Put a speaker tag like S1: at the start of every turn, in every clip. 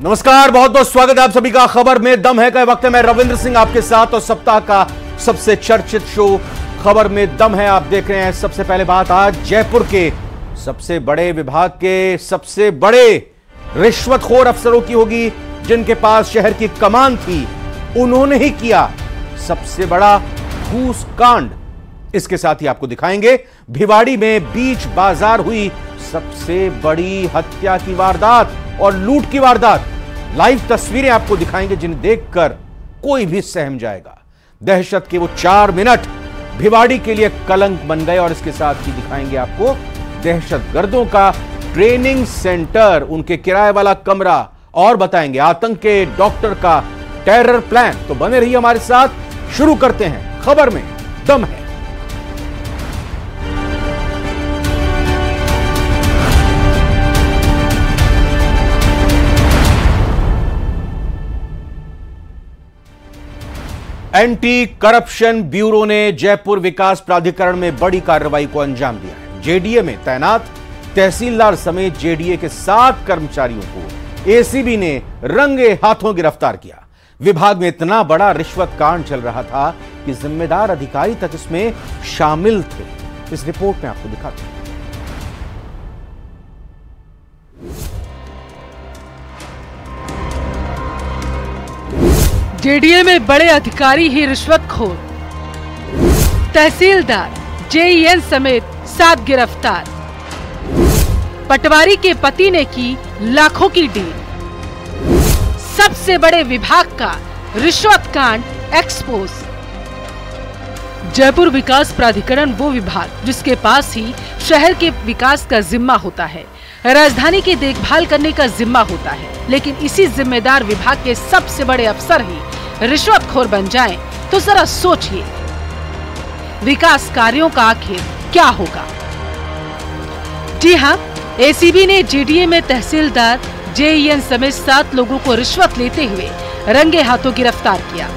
S1: नमस्कार, बहुत बहुत स्वागत है आप सभी का खबर में दम है का वक्त है। मैं रविंद्र सिंह आपके साथ और सप्ताह का सबसे चर्चित शो खबर में दम है आप देख रहे हैं। सबसे पहले बात आज जयपुर के सबसे बड़े विभाग के सबसे बड़े रिश्वतखोर अफसरों की होगी, जिनके पास शहर की कमान थी। उन्होंने ही किया सबसे बड़ा घूस कांड। इसके साथ ही आपको दिखाएंगे भिवाड़ी में बीच बाजार हुई सबसे बड़ी हत्या की वारदात और लूट की वारदात। लाइव तस्वीरें आपको दिखाएंगे जिन्हें देखकर कोई भी सहम जाएगा। दहशत के वो 4 मिनट भिवाड़ी के लिए कलंक बन गए। और इसके साथ ही दिखाएंगे आपको दहशतगर्दों का ट्रेनिंग सेंटर, उनके किराए वाला कमरा, और बताएंगे आतंक के डॉक्टर का टेरर प्लान। तो बने रहिए हमारे साथ। शुरू करते हैं खबर में दम है। एंटी करप्शन ब्यूरो ने जयपुर विकास प्राधिकरण में बड़ी कार्रवाई को अंजाम दिया है। जेडीए में तैनात तहसीलदार समेत जेडीए के 7 कर्मचारियों को एसीबी ने रंगे हाथों गिरफ्तार किया। विभाग में इतना बड़ा रिश्वत कांड चल रहा था कि जिम्मेदार अधिकारी तक इसमें शामिल थे। इस रिपोर्ट में आपको दिखाते हैं।
S2: जेडीए में बड़े अधिकारी ही रिश्वतखोर, तहसीलदार जेईएन समेत 7 गिरफ्तार। पटवारी के पति ने की लाखों की डील। सबसे बड़े विभाग का रिश्वत कांड एक्सपोज। जयपुर विकास प्राधिकरण वो विभाग जिसके पास ही शहर के विकास का जिम्मा होता है, राजधानी की देखभाल करने का जिम्मा होता है। लेकिन इसी जिम्मेदार विभाग के सबसे बड़े अफसर ही रिश्वतखोर बन जाएं, तो जरा सोचिए विकास कार्यों का आखिर क्या होगा। जी हां, एसीबी ने जेडीए में तहसीलदार जेईएन समेत 7 लोगों को रिश्वत लेते हुए रंगे हाथों गिरफ्तार किया।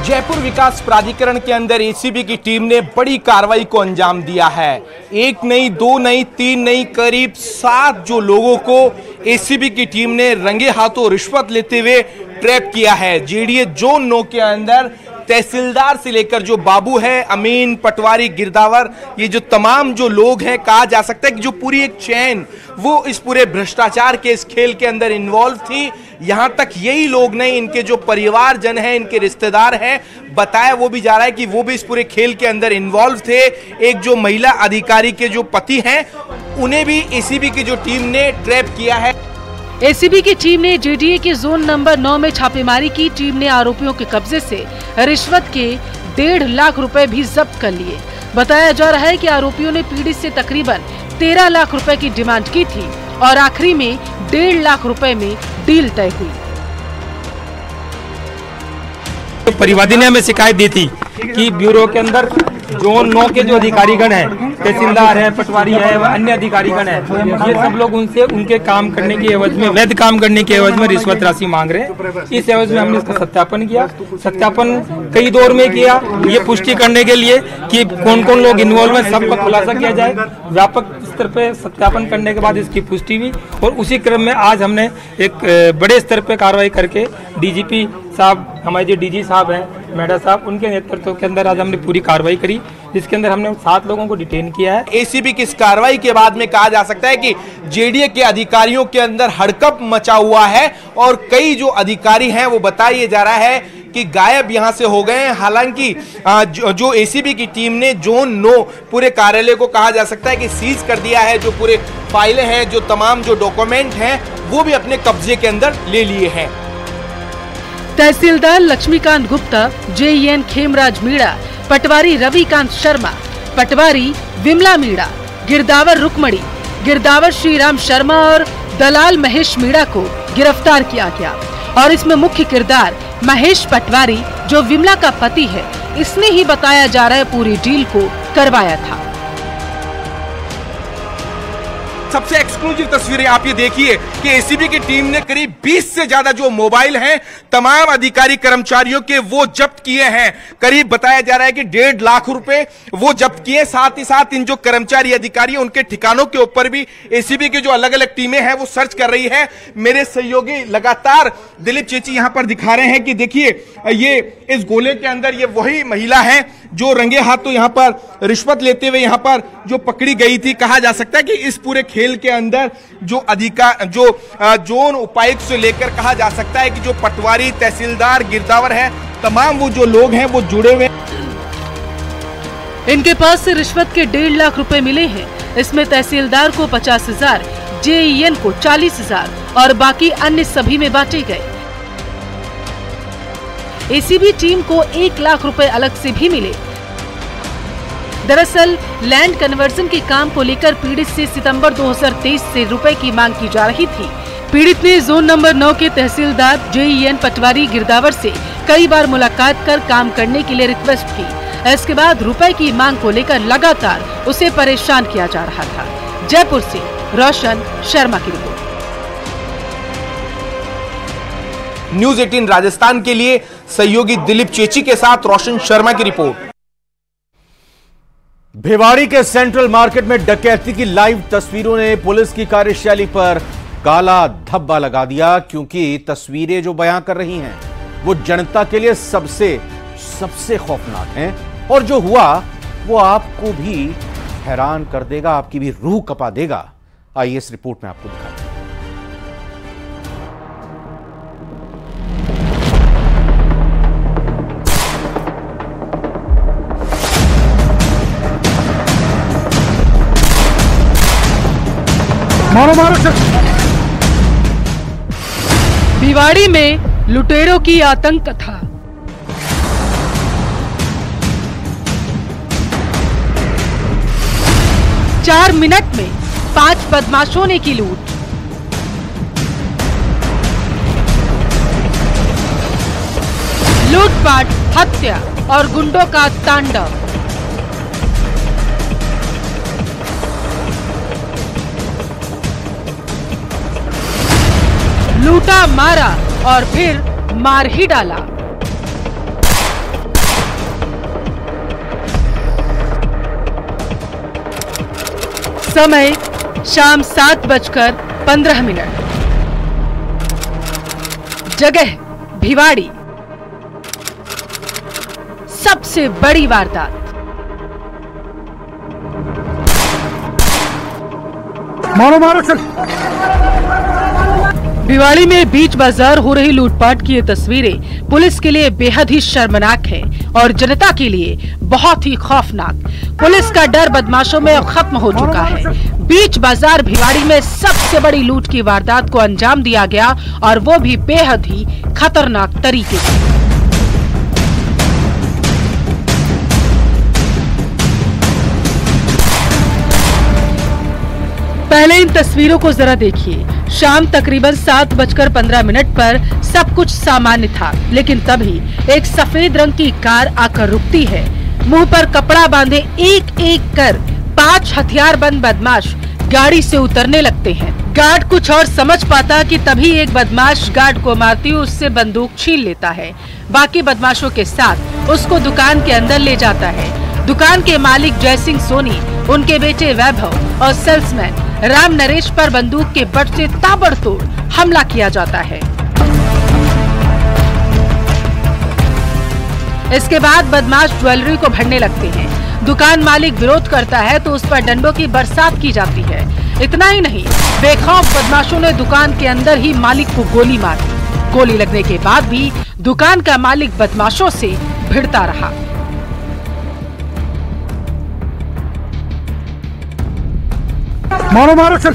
S3: जयपुर विकास प्राधिकरण के अंदर एसीबी की टीम ने बड़ी कार्रवाई को अंजाम दिया है। 1 नहीं, 2 नहीं, 3 नहीं, करीब 7 जो लोगों को एसीबी की टीम ने रंगे हाथों रिश्वत लेते हुए ट्रैप किया है। जेडीए जोन 9 के अंदर तहसीलदार से लेकर जो बाबू है, अमीन, पटवारी, गिरदावर, ये जो तमाम जो लोग हैं, कहा जा सकता है कि जो पूरी एक चैन वो इस पूरे भ्रष्टाचार के इस खेल के अंदर इन्वॉल्व थी। यहां तक यही लोग नहीं, इनके जो परिवारजन हैं, इनके रिश्तेदार हैं, बताया वो भी जा रहा है कि वो भी इस पूरे खेल के अंदर इन्वॉल्व थे। एक जो महिला अधिकारी के जो पति हैं, उन्हें भी एसीबी की जो टीम ने ट्रैप किया है।
S2: एसीबी की टीम ने जेडीए के जोन नंबर 9 में छापेमारी की। टीम ने आरोपियों के कब्जे से रिश्वत के 1.5 लाख रुपए भी जब्त कर लिए। बताया जा रहा है कि आरोपियों ने पीड़ित से तकरीबन 13 लाख रुपए की डिमांड की थी और आखिरी में 1.5 लाख रुपए में डील तय हुई।
S4: तो परिवादी ने हमें शिकायत दी थी कि ब्यूरो के अंदर जोन 9 के जो अधिकारीगण हैं, तहसीलदार है, पटवारी है, अन्य अधिकारीगण है, ये सब लोग उनसे उनके काम करने की एवज में, वैध काम करने की एवज में रिश्वत राशि मांग रहे हैं। इस एवज में हमने इसका सत्यापन किया। सत्यापन कई दौर में किया, ये पुष्टि करने के लिए कि कौन कौन लोग इन्वॉल्व है, सबका खुलासा किया जाए। व्यापक स्तर पे सत्यापन करने के बाद इसकी पुष्टि हुई और उसी क्रम में आज हमने एक बड़े स्तर पे कार्रवाई करके डीजीपी साहब, हमारे जो डीजी साहब हैं, मेडा साहब, उनके नेतृत्व के अंदर आज हमने पूरी कार्रवाई करी, जिसके अंदर हमने 7 लोगों को डिटेन किया है।
S3: एसीबी की इस कार्रवाई के बाद में कहा जा सकता है कि जेडीए के अधिकारियों के अंदर हड़कंप मचा हुआ है और कई जो अधिकारी हैं वो बताया जा रहा है कि गायब यहां से हो गए हैं। हालांकि जो एसीबी की टीम ने जोन 9 पूरे कार्यालय को कहा जा सकता है कि सीज कर दिया है। जो पूरे फाइलें हैं, जो तमाम जो डॉक्यूमेंट हैं, वो भी अपने कब्जे के अंदर ले लिए हैं।
S2: तहसीलदार लक्ष्मीकांत गुप्ता, जेईएन खेमराज मीणा, पटवारी रविकांत शर्मा, पटवारी विमला मीणा, गिरदावर रुकमणी, गिरदावर श्रीराम शर्मा और दलाल महेश मीणा को गिरफ्तार किया गया। और इसमें मुख्य किरदार महेश पटवारी, जो विमला का पति है, इसने ही बताया जा रहा है पूरी डील को करवाया था।
S3: सबसे एक्सक्लूसिव तस्वीरें आप ये देखिए कि एसीबी की टीम ने करीब 20 से ज्यादा जो मोबाइल हैं तमाम अधिकारी कर्मचारियों के वो जब्त किए हैं। करीब बताया जा रहा है कि 1.5 लाख रुपए वो जब्त किए। साथ ही साथ इन जो कर्मचारी अधिकारी उनके ठिकानों के ऊपर भी एसीबी की जो अलग अलग टीमें हैं वो सर्च कर रही है। मेरे सहयोगी लगातार दिलीप चेची यहां पर दिखा रहे हैं कि देखिए ये इस गोले के अंदर ये वही महिला है जो रंगे हाथों यहां पर रिश्वत लेते हुए यहां पर जो पकड़ी गई थी। कहा जा सकता है कि इस पूरे खेल के अंदर जो जोन उपायुक्त से लेकर कहा जा सकता है कि जो पटवारी, तहसीलदार, गिरदावर है, तमाम वो जो लोग हैं वो जुड़े हुए।
S2: इनके पास से रिश्वत के 1.5 लाख रुपए मिले हैं। इसमें तहसीलदार को 50,000, जेईएन को 40,000 और बाकी अन्य सभी में बांटे गए। एसीबी टीम को 1 लाख रुपए अलग से भी मिले। दरअसल लैंड कन्वर्जन के काम को लेकर पीड़ित से सितंबर 2023 से रुपए की मांग की जा रही थी। पीड़ित ने जोन नंबर 9 के तहसीलदार, जेईएन, पटवारी, गिरदावर से कई बार मुलाकात कर काम करने के लिए रिक्वेस्ट की। इसके बाद रुपए की मांग को लेकर लगातार उसे परेशान किया जा रहा था। जयपुर से रोशन शर्मा की रिपोर्ट।
S3: न्यूज़ 18 राजस्थान के लिए सहयोगी दिलीप चेची के साथ रोशन शर्मा की रिपोर्ट।
S1: भिवाड़ी के सेंट्रल मार्केट में डकैती की लाइव तस्वीरों ने पुलिस की कार्यशैली पर काला धब्बा लगा दिया, क्योंकि तस्वीरें जो बयां कर रही हैं वो जनता के लिए सबसे खौफनाक हैं और जो हुआ वो आपको भी हैरान कर देगा, आपकी भी रूह कपा देगा। आइए इस रिपोर्ट में आपको दिखाते हैं।
S2: भिवाड़ी में लुटेरों की आतंक था। चार मिनट में 5 बदमाशों ने की लूट। लूटपाट, हत्या और गुंडों का तांडव। लूटा, मारा और फिर मार ही डाला। समय शाम 7:15। जगह भिवाड़ी। सबसे बड़ी वारदात।
S5: मारो चल।
S2: भिवाड़ी में बीच बाजार हो रही लूटपाट की ये तस्वीरें पुलिस के लिए बेहद ही शर्मनाक है और जनता के लिए बहुत ही खौफनाक। पुलिस का डर बदमाशों में खत्म हो चुका है। बीच बाजार भिवाड़ी में सबसे बड़ी लूट की वारदात को अंजाम दिया गया और वो भी बेहद ही खतरनाक तरीके से। पहले इन तस्वीरों को जरा देखिए। शाम तकरीबन 7:15 पर सब कुछ सामान्य था, लेकिन तभी एक सफेद रंग की कार आकर रुकती है। मुंह पर कपड़ा बांधे एक एक कर 5 हथियारबंद बदमाश गाड़ी से उतरने लगते हैं। गार्ड कुछ और समझ पाता कि तभी एक बदमाश गार्ड को मारती हुई उससे बंदूक छीन लेता है। बाकी बदमाशों के साथ उसको दुकान के अंदर ले जाता है। दुकान के मालिक जय सिंह सोनी, उनके बेटे वैभव और सेल्समैन राम नरेश पर बंदूक के बट से ताबड़तोड़ हमला किया जाता है। इसके बाद बदमाश ज्वेलरी को भरने लगते हैं। दुकान मालिक विरोध करता है तो उस पर डंडों की बरसात की जाती है। इतना ही नहीं, बेखौफ बदमाशों ने दुकान के अंदर ही मालिक को गोली मार दी। गोली लगने के बाद भी दुकान का मालिक बदमाशों से भिड़ता रहा।
S5: मारो चल।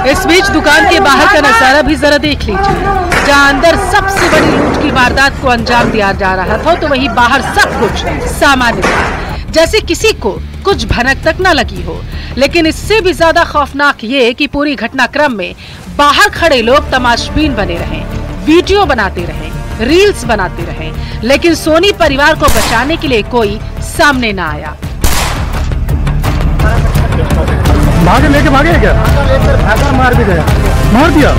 S2: इस बीच दुकान के बाहर का नजारा भी जरा देख लीजिए। जहां अंदर सबसे बड़ी लूट की वारदात को अंजाम दिया जा रहा था, तो वहीं बाहर सब कुछ सामान्य था, जैसे किसी को कुछ भनक तक न लगी हो। लेकिन इससे भी ज्यादा खौफनाक ये कि पूरी घटनाक्रम में बाहर खड़े लोग तमाशबीन बने रहे, वीडियो बनाते रहे, रील्स बनाते रहे, लेकिन सोनी परिवार को बचाने के लिए कोई सामने न आया।
S5: भागे लेके भागे क्या? भागा मार भी गया, मार दिया।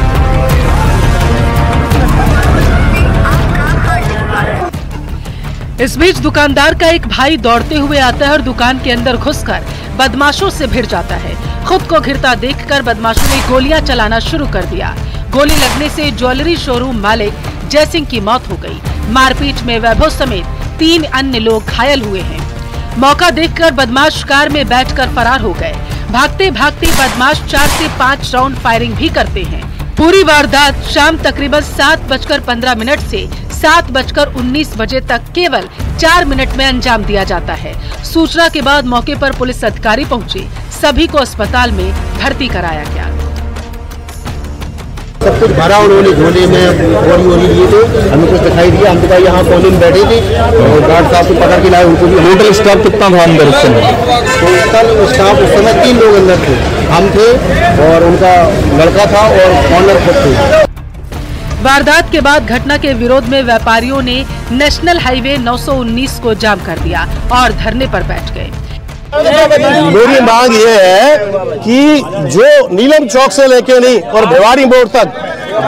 S2: इस बीच दुकानदार का एक भाई दौड़ते हुए आता है और दुकान के अंदर घुसकर बदमाशों से भिड़ जाता है। खुद को घिरता देखकर बदमाशों ने गोलियां चलाना शुरू कर दिया। गोली लगने से ज्वेलरी शोरूम मालिक जयसिंह की मौत हो गई। मारपीट में वैभव समेत 3 अन्य लोग घायल हुए हैं। मौका देखकर बदमाश कार में बैठकर फरार हो गए। भागते भागते बदमाश 4 से 5 राउंड फायरिंग भी करते हैं। पूरी वारदात शाम तकरीबन 7:15 से 7:19 बजे तक केवल 4 मिनट में अंजाम दिया जाता है। सूचना के बाद मौके पर पुलिस अधिकारी पहुंचे। सभी को अस्पताल में भर्ती कराया गया।
S6: सब कुछ भरा उन्होंने झोले में गोली लिए थे, हमें कुछ दिखाई दिया। हम तो यहाँ कॉलोनी में बैठे थे और गार्ड साहब को पकड़ के लाए। उनको भी टोटल स्टाफ कितना था अंदर उस समय? टोटल स्टाफ उस समय 3 लोग अंदर थे, हम थे और उनका लड़का था और ऑनर खुद थे।
S2: वारदात के बाद घटना के विरोध में व्यापारियों ने नेशनल हाईवे 919 को जाम कर दिया और धरने पर बैठ गए।
S6: मेरी मांग ये है कि जो नीलम चौक से लेके नहीं और भिवाड़ी मोड़ तक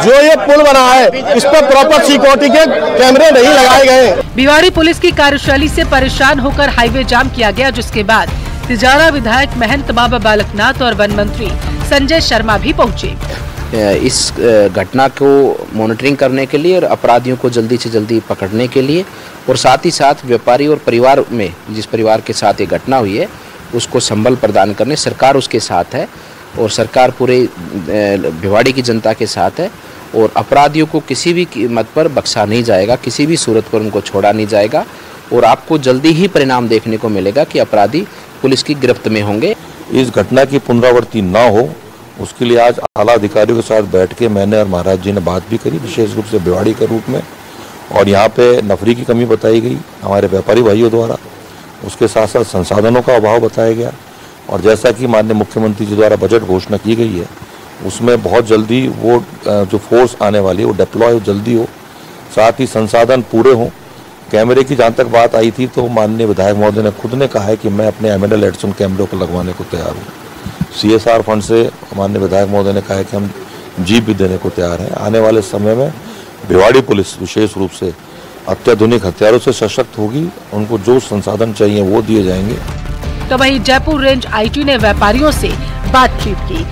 S6: जो ये पुल बना है, इस पर प्रॉपर सिक्योरिटी के कैमरे नहीं लगाए गए।
S2: भिवाड़ी पुलिस की कार्यशैली से परेशान होकर हाईवे जाम किया गया, जिसके बाद तिजारा विधायक महंत बाबा बालकनाथ और वन मंत्री संजय शर्मा भी पहुँचे।
S7: इस घटना को मॉनिटरिंग करने के लिए और अपराधियों को जल्दी से जल्दी पकड़ने के लिए, और साथ ही साथ व्यापारी और परिवार में जिस परिवार के साथ ये घटना हुई है उसको संबल प्रदान करने सरकार उसके साथ है और सरकार पूरे भिवाड़ी की जनता के साथ है। और अपराधियों को किसी भी कीमत पर बख्शा नहीं जाएगा, किसी भी सूरत पर उनको छोड़ा नहीं जाएगा और आपको जल्दी ही परिणाम देखने को मिलेगा कि अपराधी पुलिस की गिरफ्त में होंगे।
S8: इस घटना की पुनरावृत्ति न हो उसके लिए आज आला अधिकारियों के साथ बैठ के मैंने और महाराज जी ने बात भी करी, विशेष रूप से भिवाड़ी के रूप में। और यहाँ पे नफरी की कमी बताई गई हमारे व्यापारी भाइयों द्वारा, उसके साथ साथ संसाधनों का अभाव बताया गया। और जैसा कि माननीय मुख्यमंत्री जी द्वारा बजट घोषणा की गई है, उसमें बहुत जल्दी वो जो फोर्स आने वाली है वो डिप्लॉय हो, जल्दी हो, साथ ही संसाधन पूरे हों। कैमरे की जहाँ तक बात आई थी तो माननीय विधायक महोदय ने खुद ने कहा है कि मैं अपने एमएनएल एडिसन कैमरों को लगवाने को तैयार हूँ। CSR फंड से माननीय विधायक महोदय ने कहा है कि हम जीप भी देने को तैयार हैं। आने वाले समय में भिवाड़ी पुलिस विशेष रूप से अत्याधुनिक हथियारों से सशक्त होगी, उनको जो संसाधन चाहिए वो दिए जाएंगे।
S2: तो वहीं जयपुर रेंज आईटी ने व्यापारियों से बातचीत की।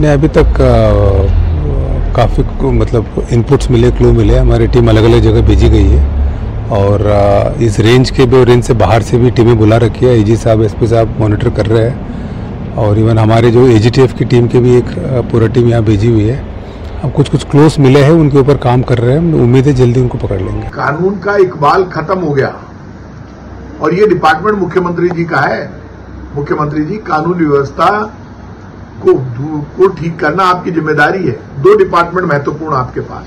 S9: ने अभी तक काफ़ी मतलब इनपुट्स मिले, क्लू मिले। हमारी टीम अलग अलग जगह भेजी गई है और इस रेंज के भी और रेंज से बाहर से भी टीमें बुला रखी है। AG साहब, SP साहब मॉनिटर कर रहे हैं और इवन हमारे जो AGTF की टीम के भी एक पूरा टीम यहाँ भेजी हुई है। अब कुछ क्लोज मिले हैं, उनके ऊपर काम कर रहे हैं। उम्मीद है जल्दी उनको पकड़ लेंगे।
S10: कानून का इकबाल खत्म हो गया और ये डिपार्टमेंट मुख्यमंत्री जी का है। मुख्यमंत्री जी, कानून व्यवस्था को ठीक करना आपकी जिम्मेदारी है। 2 डिपार्टमेंट महत्वपूर्ण आपके पास,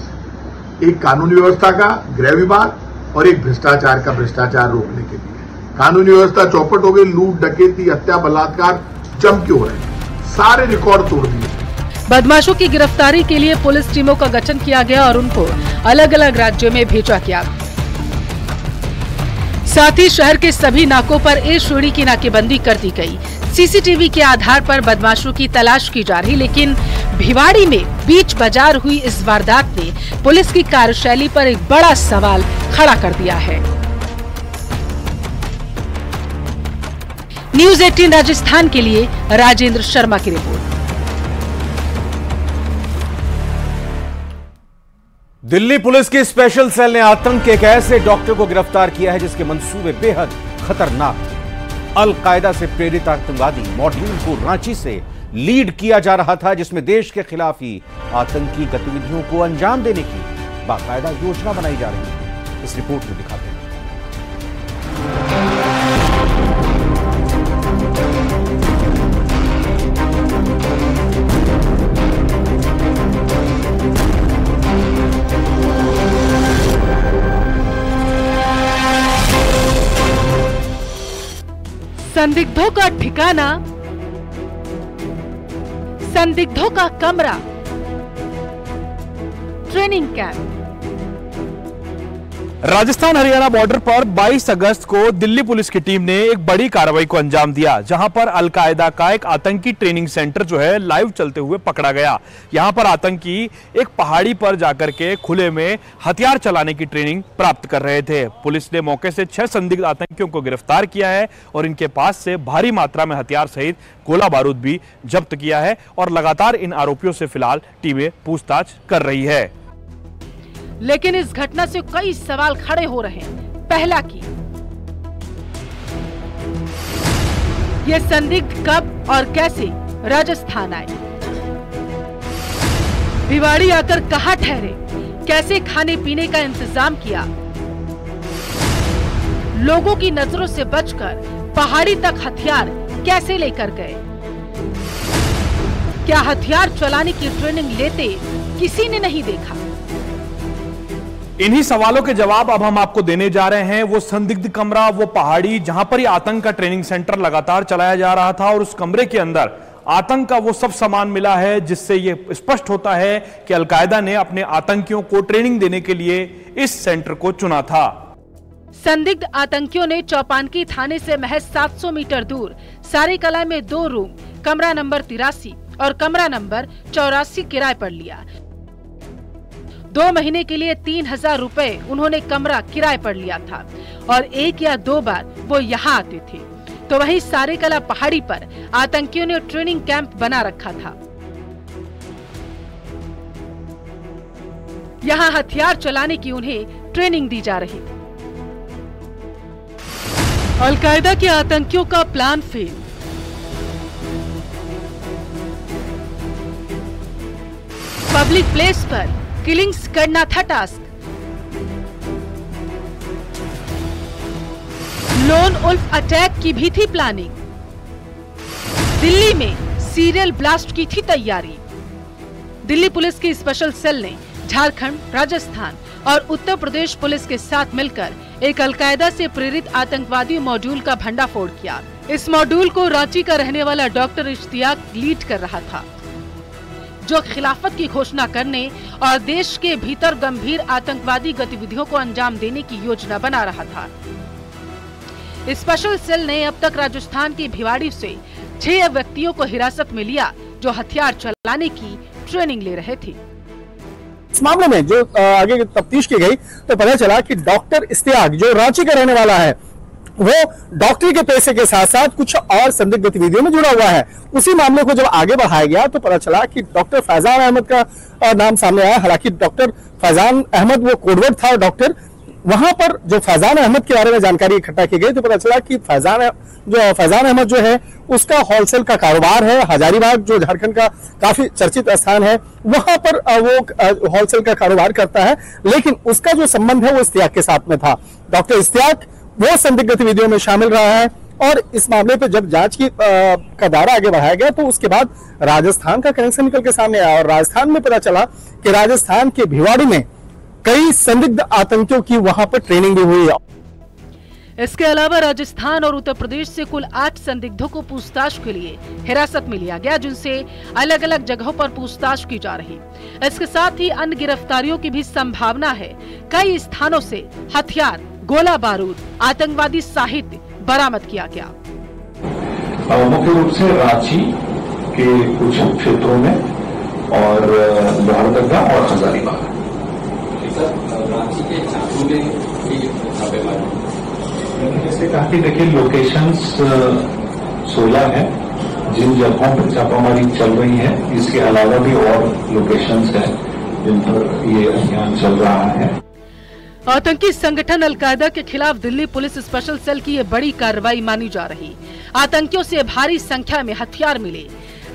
S10: एक कानून व्यवस्था का गृह विभाग और एक भ्रष्टाचार का, भ्रष्टाचार रोकने के लिए। कानून व्यवस्था चौपट हो गई, लूट, डकैती, हत्या, बलात्कार जम के हो रहे हैं, सारे रिकॉर्ड तोड़ दिए।
S2: बदमाशों की गिरफ्तारी के लिए पुलिस टीमों का गठन किया गया और उनको अलग अलग राज्यों में भेजा गया। साथ ही शहर के सभी नाकों पर A श्रेणी की नाकेबंदी कर दी गई। CCTV के आधार पर बदमाशों की तलाश की जा रही, लेकिन भिवाड़ी में बीच बाजार हुई इस वारदात ने पुलिस की कार्यशैली पर एक बड़ा सवाल खड़ा कर दिया है। न्यूज़ 18 राजस्थान के लिए राजेंद्र शर्मा की रिपोर्ट।
S1: दिल्ली पुलिस की स्पेशल सेल ने आतंक के एक ऐसे डॉक्टर को गिरफ्तार किया है जिसके मंसूबे बेहद खतरनाक थे। अल-कायदा से प्रेरित आतंकवादी मॉड्यूल को रांची से लीड किया जा रहा था, जिसमें देश के खिलाफ ही आतंकी गतिविधियों को अंजाम देने की बाकायदा योजना बनाई जा रही है। इस रिपोर्ट में दिखाते हैं।
S2: संदिग्धों का ठिकाना, संदिग्धों का कमरा, training camp,
S3: Rajasthan Haryana border पर 22 अगस्त को दिल्ली पुलिस की टीम ने एक बड़ी कार्रवाई को अंजाम दिया, जहां पर अलकायदा का एक आतंकी ट्रेनिंग सेंटर जो है लाइव चलते हुए पकड़ा गया। यहां पर आतंकी एक पहाड़ी पर जाकर के खुले में हथियार चलाने की ट्रेनिंग प्राप्त कर रहे थे। पुलिस ने मौके से 6 संदिग्ध आतंकियों को गिरफ्तार किया है और इनके पास से भारी मात्रा में हथियार सहित गोला बारूद भी जब्त किया है और लगातार इन आरोपियों से फिलहाल टीमें पूछताछ कर रही है।
S2: लेकिन इस घटना से कई सवाल खड़े हो रहे हैं। पहला कि ये संदिग्ध कब और कैसे राजस्थान आए, भिवाड़ी आकर कहां ठहरे, कैसे खाने पीने का इंतजाम किया, लोगों की नजरों से बचकर पहाड़ी तक हथियार कैसे लेकर गए, क्या हथियार चलाने की ट्रेनिंग लेते किसी ने नहीं देखा।
S3: इन्हीं सवालों के जवाब अब हम आपको देने जा रहे हैं। वो संदिग्ध कमरा, वो पहाड़ी जहां पर ये आतंक का ट्रेनिंग सेंटर लगातार चलाया जा रहा था और उस कमरे के अंदर आतंक का वो सब सामान मिला है जिससे ये स्पष्ट होता है कि अलकायदा ने अपने आतंकियों को ट्रेनिंग देने के लिए इस सेंटर को चुना था।
S2: संदिग्ध आतंकियों ने चौपानकी थाने से महज 700 मीटर दूर सारेकला में 2 रूम, कमरा नंबर 83 और कमरा नंबर 84 किराए पर लिया। 2 महीने के लिए 3000 रुपए उन्होंने कमरा किराए पर लिया था और 1 या 2 बार वो यहाँ आते थे। तो वहीं सारेकला पहाड़ी पर आतंकियों ने ट्रेनिंग कैंप बना रखा था। यहाँ हथियार चलाने की उन्हें ट्रेनिंग दी जा रही थी। अलकायदा के आतंकियों का प्लान फेल। पब्लिक प्लेस पर किलिंग्स करना था टास्क। लोन वुल्फ अटैक की भी थी प्लानिंग। दिल्ली में सीरियल ब्लास्ट की थी तैयारी। दिल्ली पुलिस की स्पेशल सेल ने झारखंड, राजस्थान और उत्तर प्रदेश पुलिस के साथ मिलकर एक अलकायदा से प्रेरित आतंकवादी मॉड्यूल का भंडाफोड़ किया। इस मॉड्यूल को रांची का रहने वाला डॉक्टर इश्तियाक लीड कर रहा था, जो खिलाफत की घोषणा करने और देश के भीतर गंभीर आतंकवादी गतिविधियों को अंजाम देने की योजना बना रहा था। स्पेशल सेल ने अब तक राजस्थान की भिवाड़ी से 6 व्यक्तियों को हिरासत में लिया जो हथियार चलाने की ट्रेनिंग ले रहे थे।
S5: इस मामले में जो आगे की तफ्तीश की गई तो पता चला कि डॉक्टर इश्तियाक जो रांची का रहने वाला है, वो डॉक्टरी के पेशे के साथ साथ कुछ और संदिग्ध गतिविधियों में जुड़ा हुआ है। उसी मामले को जब आगे बढ़ाया गया तो पता चला कि डॉक्टर फैजान अहमद का नाम सामने आया। हालांकि डॉक्टर फैजान अहमद वो कोडवर्ड था डॉक्टर। वहां पर जो फैजान अहमद के बारे में जानकारी इकट्ठा की गई तो पता चला कि फैजान अहमद जो है उसका होलसेल का कारोबार है। हजारीबाग जो झारखंड का काफी चर्चित स्थान है, वहां पर वो होलसेल का कारोबार करता है, लेकिन उसका जो संबंध है वो इश्तियाक के साथ में था। डॉक्टर इश्तियाक वो संदिग्ध गतिविधियों में शामिल रहा है और इस मामले पे जब जांच का दायरा आगे बढ़ाया गया तो उसके बाद राजस्थान का कनेक्शन निकल के सामने आया और राजस्थान में पता चला कि राजस्थान के भिवाड़ी में कई संदिग्ध आतंकियों की वहां पर ट्रेनिंग भी हुई है।
S2: इसके अलावा राजस्थान और उत्तर प्रदेश से कुल 8 संदिग्धों को पूछताछ के लिए हिरासत में लिया गया, जिनसे अलग अलग जगहों पर पूछताछ की जा रही। इसके साथ ही अन्य गिरफ्तारियों की भी संभावना है। कई स्थानों से हथियार, गोला बारूद, आतंकवादी साहित्य बरामद किया गया।
S11: मुख्य रूप से रांची के कुछ क्षेत्रों में और लोहरदगा और हजारीबाग। रांची के छात्रों में छापेमारी जैसे कहा कि देखिए लोकेशंस 16 है जिन जगहों पर छापामारी चल रही है। इसके अलावा भी और लोकेशंस है जिन पर ये अभियान चल रहा है।
S2: आतंकी संगठन अलकायदा के खिलाफ दिल्ली पुलिस स्पेशल सेल की ये बड़ी कार्रवाई मानी जा रही। आतंकियों से भारी संख्या में हथियार मिले।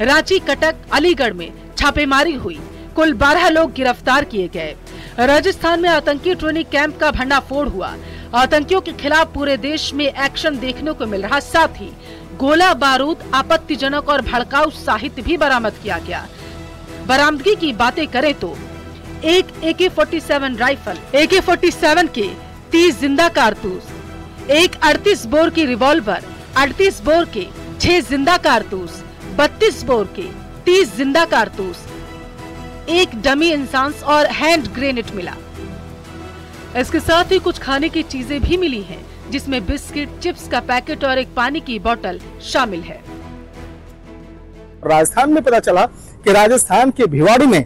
S2: रांची, कटक, अलीगढ़ में छापेमारी हुई। कुल 12 लोग गिरफ्तार किए गए। राजस्थान में आतंकी ट्रेनिंग कैंप का भंडाफोड़ हुआ। आतंकियों के खिलाफ पूरे देश में एक्शन देखने को मिल रहा। साथ ही गोला बारूद, आपत्तिजनक और भड़काऊ साहित्य भी बरामद किया गया। बरामदगी की बातें करें तो एक AK-47 राइफल, AK-47 के 30 जिंदा कारतूस, एक 38 बोर की रिवॉल्वर, 38 बोर के 6 जिंदा कारतूस, 32 बोर के 30 जिंदा कारतूस, एक डमी इंसान और हैंड ग्रेनेड मिला। इसके साथ ही कुछ खाने की चीजें भी मिली हैं, जिसमें बिस्किट, चिप्स का पैकेट और एक पानी की बोतल शामिल है।
S5: राजस्थान में पता चला कि राजस्थान के भिवाड़ी में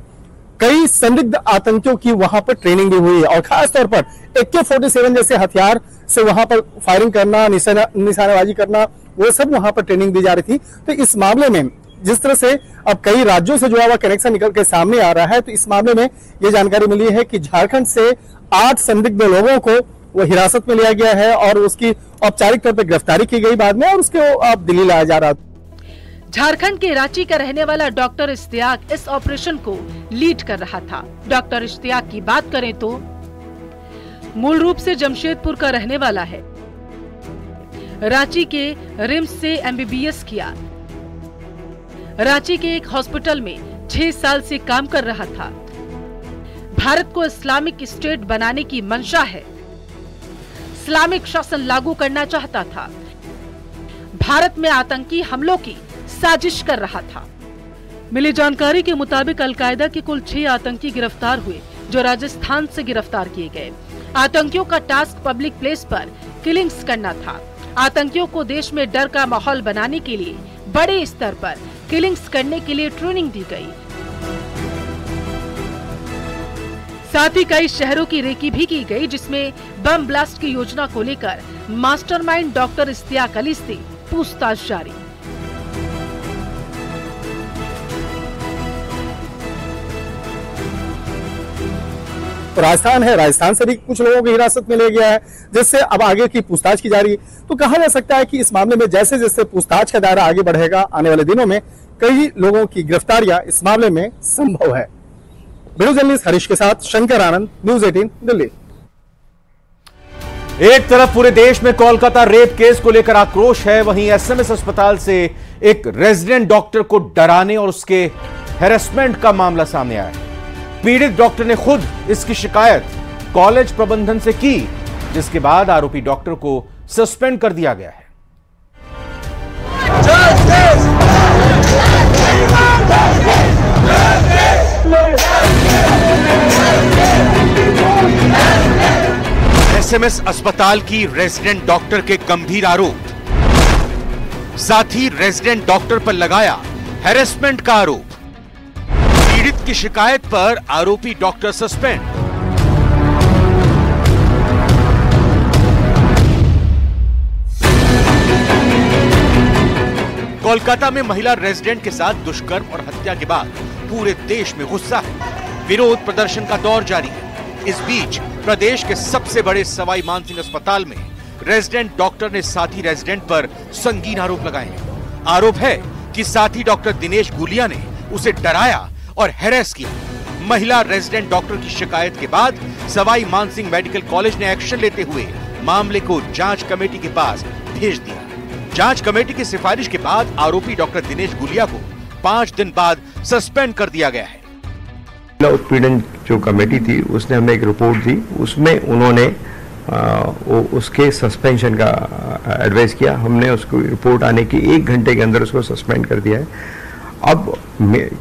S5: कई संदिग्ध आतंकियों की वहां पर ट्रेनिंग भी हुई है और खास तौर पर AK-47 जैसे हथियार से वहां पर फायरिंग करना, निशानेबाजी करना, वो सब वहां पर ट्रेनिंग दी जा रही थी। तो इस मामले में जिस तरह से अब कई राज्यों से जुड़ा हुआ कनेक्शन निकल के सामने आ रहा है, तो इस मामले में ये जानकारी मिली है कि झारखंड से 8 संदिग्ध लोगों को वो हिरासत में लिया गया है और उसकी औपचारिक तौर पर गिरफ्तारी की गई बाद में और उसको अब दिल्ली लाया जा रहा है।
S2: झारखंड के रांची का रहने वाला डॉक्टर इश्तियाक इस ऑपरेशन को लीड कर रहा था। डॉक्टर इश्तियाक की बात करें तो मूल रूप से जमशेदपुर का रहने वाला है। रांची के रिम्स से MBBS किया। रांची के एक हॉस्पिटल में 6 साल से काम कर रहा था। भारत को इस्लामिक स्टेट बनाने की मंशा है। इस्लामिक शासन लागू करना चाहता था। भारत में आतंकी हमलों की साजिश कर रहा था। मिली जानकारी के मुताबिक अलकायदा के कुल 6 आतंकी गिरफ्तार हुए, जो राजस्थान से गिरफ्तार किए गए। आतंकियों का टास्क पब्लिक प्लेस पर किलिंग्स करना था। आतंकियों को देश में डर का माहौल बनाने के लिए बड़े स्तर पर किलिंग्स करने के लिए ट्रेनिंग दी गई। साथ ही कई शहरों की रेकी भी की गई, जिसमें बम ब्लास्ट की योजना को लेकर मास्टरमाइंड डॉक्टर इश्तियाक अली से पूछताछ जारी।
S5: राजस्थान है, राजस्थान से भी कुछ लोगों की हिरासत में ले गया है, जिससे अब आगे की पूछताछ की जा रही है। तो कहा जा सकता है कि इस मामले में जैसे जैसे पूछताछ का दायरा आगे बढ़ेगा, आने वाले दिनों में कई लोगों की गिरफ्तारियां इस मामले में संभव है। वीडियो जर्नलिस्ट हरीश के साथ शंकर आनंद, न्यूज़ 18 दिल्ली।
S1: एक तरफ पूरे देश में कोलकाता रेप केस को लेकर आक्रोश है, वहीं SMS अस्पताल से एक रेजिडेंट डॉक्टर को डराने और उसके हैरेसमेंट का मामला सामने आया है। पीड़ित डॉक्टर ने खुद इसकी शिकायत कॉलेज प्रबंधन से की, जिसके बाद आरोपी डॉक्टर को सस्पेंड कर दिया गया है। SMS अस्पताल की रेजिडेंट डॉक्टर के गंभीर आरोप, साथ ही रेजिडेंट डॉक्टर पर लगाया हैरेसमेंट का आरोप। पीड़ित की शिकायत पर आरोपी डॉक्टर सस्पेंड। कोलकाता में महिला रेजिडेंट के साथ दुष्कर्म और हत्या के बाद पूरे देश में गुस्सा है। विरोध प्रदर्शन का दौर जारी है। इस बीच प्रदेश के सबसे बड़े सवाई मानसिंह अस्पताल में रेजिडेंट डॉक्टर ने साथी रेजिडेंट पर संगीन आरोप लगाए हैं। आरोप है कि साथी डॉक्टर दिनेश गुलिया ने उसे डराया और हैरेस किया। महिला रेजिडेंट डॉक्टर की शिकायत के बाद सवाई मानसिंह मेडिकल कॉलेज ने एक्शन लेते हुए मामले को जांच कमेटी के पास भेज दिया। जांच कमेटी की सिफारिश के बाद आरोपी डॉक्टर दिनेश गुलिया को 5 दिन बाद सस्पेंड कर दिया गया है।
S12: उत्पीड़न जो कमेटी थी उसने हमें एक रिपोर्ट दी, उसमें उन्होंने उसके सस्पेंशन का एडवाइस किया। हमने उसको रिपोर्ट आने की 1 घंटे के अंदर उसको सस्पेंड कर दिया है। अब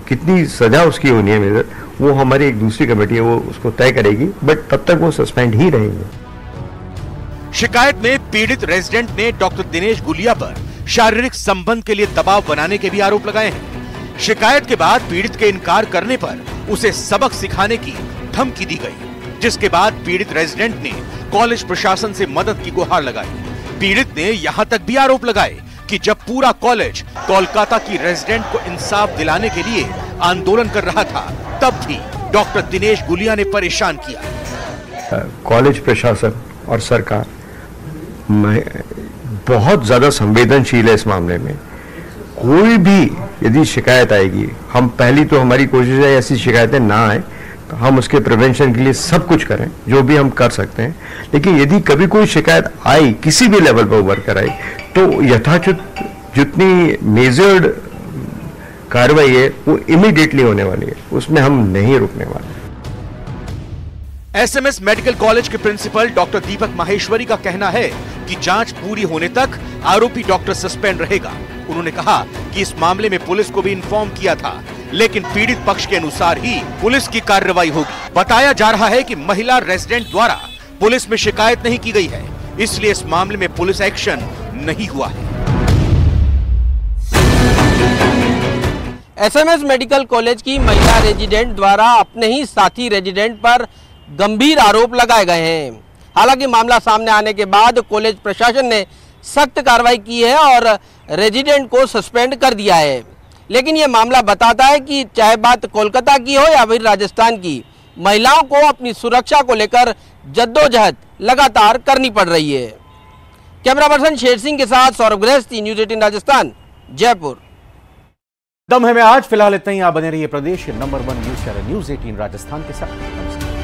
S12: कितनी सजा उसकी होनी है मेजर, वो हमारी एक दूसरी कमेटी है, वो उसको तय करेगी, बट तब तक वो सस्पेंड ही रहेंगे।
S1: शिकायत में पीड़ित रेजिडेंट ने डॉक्टर दिनेश गुलिया पर शारीरिक संबंध के लिए दबाव बनाने के भी आरोप लगाए हैं। शिकायत के बाद पीड़ित के इनकार करने पर उसे सबक सिखाने की धमकी दी गई, जिसके बाद पीड़ित रेजिडेंट ने कॉलेज प्रशासन से मदद की गुहार लगाई। पीड़ित ने यहां तक भी आरोप लगाए कि जब पूरा कॉलेज कोलकाता की रेजिडेंट को इंसाफ दिलाने के लिए आंदोलन कर रहा था, तब भी डॉक्टर दिनेश गुलिया ने परेशान किया।
S12: कॉलेज प्रशासन और सरकार बहुत ज्यादा संवेदनशील है इस मामले में। कोई भी यदि शिकायत आएगी, हम पहली तो हमारी कोशिश है ऐसी शिकायतें ना आए, तो हम उसके प्रिवेंशन के लिए सब कुछ करें जो भी हम कर सकते हैं। लेकिन यदि कभी कोई शिकायत आई, किसी भी लेवल पर उभर कर आई, तो यथाचित जितनी मेजर्ड कार्रवाई है वो इमीडिएटली होने वाली है, उसमें हम नहीं रुकने वाले।
S1: SMS मेडिकल कॉलेज के प्रिंसिपल डॉक्टर दीपक माहेश्वरी का कहना है कि जांच पूरी होने तक आरोपी डॉक्टर सस्पेंड रहेगा। उन्होंने कहा कि इस मामले में पुलिस को भी इन्फॉर्म किया था, लेकिन पीड़ित पक्ष के अनुसार ही पुलिस की कार्रवाई होगी। बताया जा रहा है कि महिला रेजिडेंट द्वारा पुलिस में शिकायत नहीं की गई है, इसलिए इस मामले में पुलिस एक्शन नहीं हुआ है।
S13: एसएमएस मेडिकल कॉलेज की महिला रेजिडेंट द्वारा अपने ही साथी रेजिडेंट पर गंभीर आरोप लगाए गए हैं। हालांकि मामला सामने आने के बाद कॉलेज प्रशासन ने सख्त कार्रवाई की है और रेजिडेंट को सस्पेंड कर दिया है। लेकिन यह मामला बताता है कि चाहे बात कोलकाता की हो या फिर राजस्थान की, महिलाओं को अपनी सुरक्षा को लेकर जद्दोजहद लगातार करनी पड़ रही है। कैमरा पर्सन शेर सिंह के साथ सौरभ गृहस्थी, न्यूज़ 18 राजस्थान, जयपुर।
S1: दम है में आज फिलहाल इतना ही। आप बने रहिए प्रदेश के number 1 news channel news 18 Rajasthan के साथ। नमस्कार।